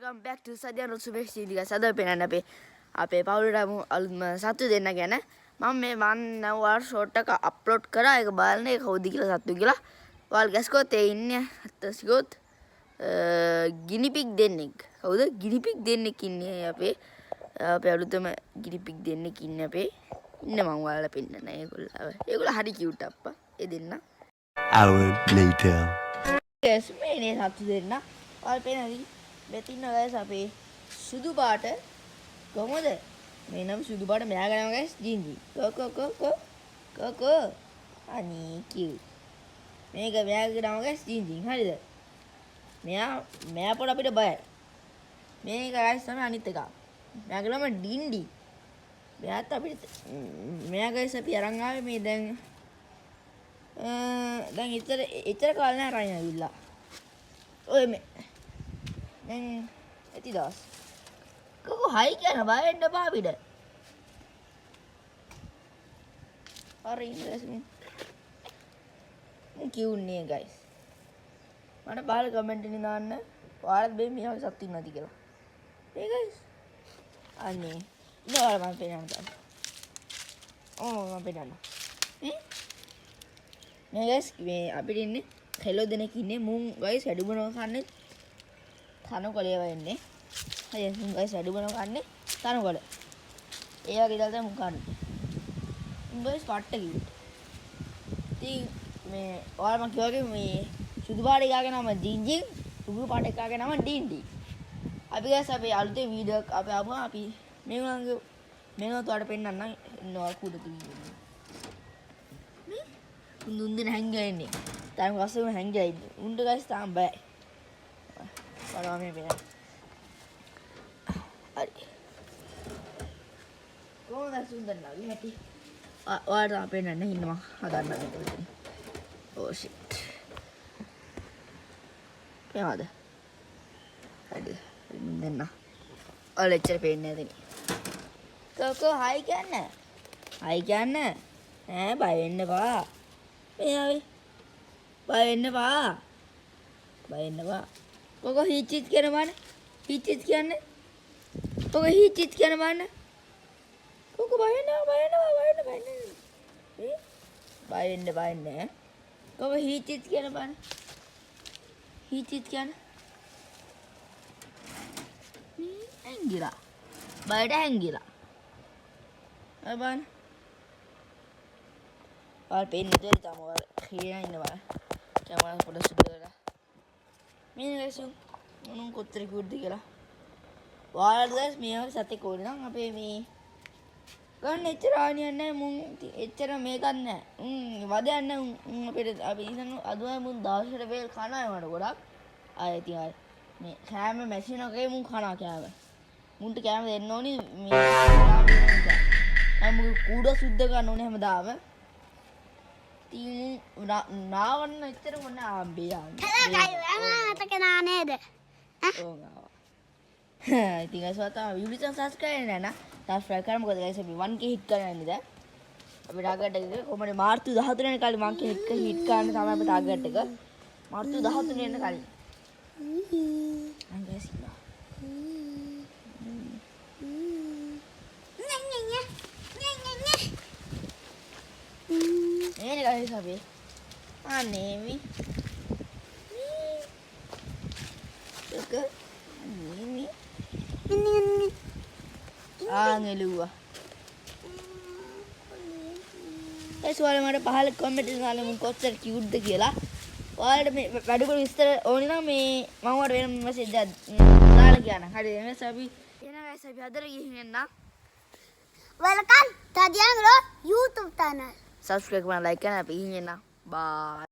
welcome back to Sadhya Subesh Sindika Sada Penana Pe. අපේ පවුලට අලුත්ම සතු දෙන්න ගැන මම මේ වන්නවා ෂෝට් එක අප්ලෝඩ් කරා ඒක බලන්න ඒක කවුද කියලා සතු කියලා ඔයාලා ගැස්කොත් ඒ ඉන්නේ අත්තසිකොත් ගිනිපික් දෙන්නෙක් කවුද ගිනිපික් දෙන්නෙක් ඉන්නේ අපේ අලුතම ගිනිපික් දෙන්නෙක් ඉන්නේ අපේ ඉන්න මම ඔයාලා පෙන්නන ඒගොල්ලෝ හරි කියුට් අප්පා ඒ දෙන්න hour later yes මේ සතු දෙන්න ඔයාලා පෙන්නනි මෙතින්න guys අපේ සුදු පාට කොහොමද මේ නම් සුදු පාට මෙයා ගන්නවා guys ජින්ජි කෝ අනේ කියුට් මේක මෙයා ගන්නවා guys ජින්ජි හරිද මෙයා පොඩ අපිට බයයි මේක guys තමයි අනිත් එක මෙයා ගන්නවා ඩින්ඩි මෙයාත් අපිට මෙයා guys අපි අරන් ආවේ මේ දැන් ඉතර කාලේ නෑ අරන් ආවිල්ලා ඔය මේ දැන් ඇති දවස් කෝ හයි කියන බයෙන්න පාපිට හරි ඉන්ට්‍රෙස්ටිං කියුන්නේ guys මට බාල කමෙන්ට් එකේ දාන්න ඔයාලත් මේ මියාගේ සතු ඉන්නද කියලා ඒ guys අනේ නෝර මම පෙන්නන්න මම පෙන්නන්න මේ guys මේ අපිට ඉන්නේ කෙලෝ දෙනෙක් ඉන්නේ මුන් guys වැඩි බනවා කන්නේ තනකොළේ වෙන්නේ හරි මුන් guys වැඩි බනවා කන්නේ තනකොළ ඒ වගේ දාලා මුන් කන්නේ මුන් guys පට්ට කිව්වා ඉතින් මේ ඔයාලා මම කිව්වාගේ මේ සුදු පාට එකාගේ නම ජින්ජින් සුදු පාට එකාගේ නම ඩින්ඩි අපි guys අපේ අලුතෙන් වීඩියෝ එක අපි ආවම අපි මේගොල්ලන්ගේ මේගොල්ලෝ උඩට පෙන්නන්නම් ඉන්නවා කුඩ තියෙන්නේ උන් දෙන හැංගිලා ඉන්නේ තාම ගස්සම හැංගිලා ඉන්නේ උන්ට guys තාම බයයි බලවා මේ පෙන්නන්න හරි කොහොමද සුන්දරලා ඉහැටි ඔයාලට පෙන්නන්න ඉන්නවා හදන්න මෙතන oh shit පේනවද හරි දෙන්න ඔයාලා එච්චර පේන්නේ නැතිනේ කෝ හයි කියන්න ඈ බය වෙන්න එපා මේ ආවේ බය වෙන්න එපා කොකෝ හිචිත් කියන බාන හිචිත් කියන්නේ කොකෝ හිචිත් කියන බාන කොකෝ බය වෙන්න කොකෝ හිචිත් කියන බාන හිචිත් කියන හැංගිලා බයට හැංගිලා බාන ඔයාලා පේන්නේ නැතුව තම ඔයාලා හේනා ඉන්නවා කැමරා පොඩ සුදු කරලා මේ guys මොනුන් කොච්චර කිව්වද කියලා ඔයාලා guys මේ සතේ කෝල් නම් අපේ මේ ගන්න එච්චර ආනියක් නැහැ මුන් එච්චර මේකක් නැහැ වදයක් නැහැ අපිට අපි ඉතින් අදවයි මුන් දවසට වේල් කනවා මට ගොඩක් ආයෙ ඉතින් ආයෙ මේ කෑම මැෂින් එකේ මුන් කනවා කෑම මුන්ට කෑම දෙන්න ඕනි මේ මුන් කූඩ සුද්ධ කරන්න ඕනේ හැමදාම ඉතින් නාවන්න එච්චර මොන ආම්බේ මතක නා නේද ඉතින් guys ඔයාලා YouTube subscribe කරන්න නෑ subscribe කරා මොකද guys අපි 1k hit කරන්න ඉන්නේ දැන් අපි ටාගට් එක කොහමද මාර්තු 13 වෙනි කාලේ 1k hit කරන්න තමයි අපි ටාගට් එක මාර්තු 13 වෙනි කාලේ guys ini guys abi aneh mi suka ini ngeluah soalnya මට පහල කමෙන්ට් එකේ දාලා මම කොච්චර කියුට්ද කියලා ඔයාලට මේ වැඩිපුර විස්තර ඕනේ නම් මේ මම ඔයාලට වෙන මෙසේජ් එකක් දාලා කියන්න හරි එමස් අපි එහෙනම් guys අපි හදලා ගිහින් එන්න welcome to the YouTube channel subscribe කරන්න like කරන්න අපි ගිහින් එන්න bye